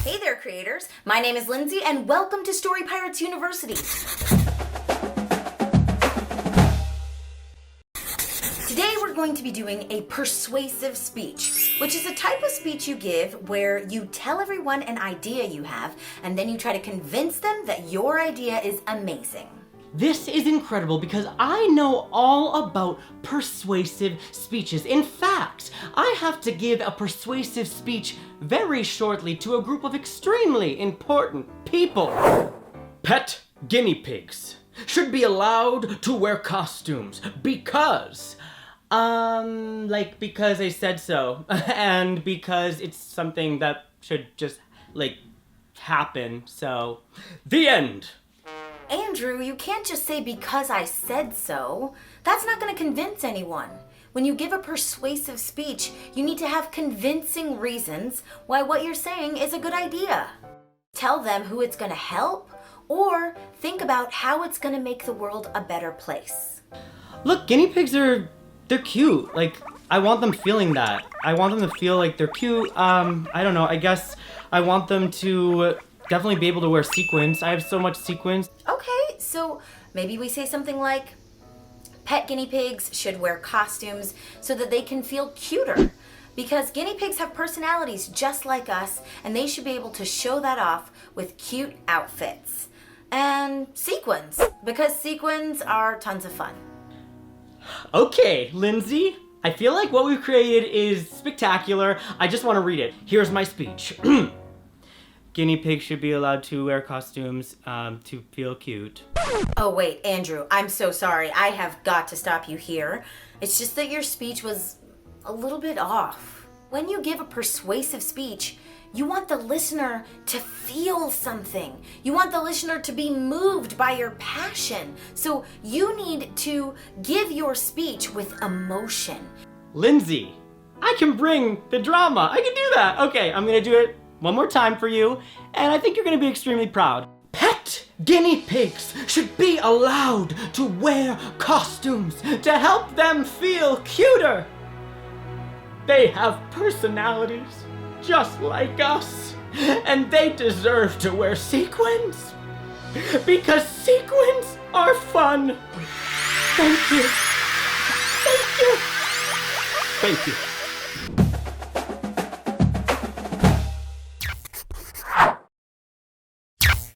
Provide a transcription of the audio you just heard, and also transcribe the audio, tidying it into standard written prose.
Hey there, creators. My name is Lindsay, and welcome to Story Pirates University. Today we're going to be doing a persuasive speech, which is a type of speech you give where you tell everyone an idea you have, and then you try to convince them that your idea is amazing. This is incredible because I know all about persuasive speeches. In fact, I have to give a persuasive speech very shortly to a group of extremely important people. Pet guinea pigs should be allowed to wear costumes because, because I said so, and because it's something that should just, happen, so, the end. Andrew, you can't just say because I said so. That's not going to convince anyone. When you give a persuasive speech, you need to have convincing reasons why what you're saying is a good idea. Tell them who it's going to help, or think about how it's going to make the world a better place. Look, guinea pigs they're cute. I want them feeling that. I want them to feel like they're cute. I don't know, I guess I want them to definitely be able to wear sequins. I have so much sequins. Okay, so maybe we say something like, pet guinea pigs should wear costumes so that they can feel cuter. Because guinea pigs have personalities just like us, and they should be able to show that off with cute outfits. And sequins, because sequins are tons of fun. Okay, Lindsay, I feel like what we've created is spectacular. I just want to read it. Here's my speech. Guinea pigs should be allowed to wear costumes to feel cute. Oh wait, Andrew, I'm so sorry. I have got to stop you here. It's just that your speech was a little bit off. When you give a persuasive speech, you want the listener to feel something. You want the listener to be moved by your passion. So you need to give your speech with emotion. Lindsay, I can bring the drama. I can do that. Okay, I'm gonna do it one more time for you, and I think you're gonna be extremely proud. Pet guinea pigs should be allowed to wear costumes to help them feel cuter. They have personalities just like us, and they deserve to wear sequins because sequins are fun. Thank you. Thank you. Thank you.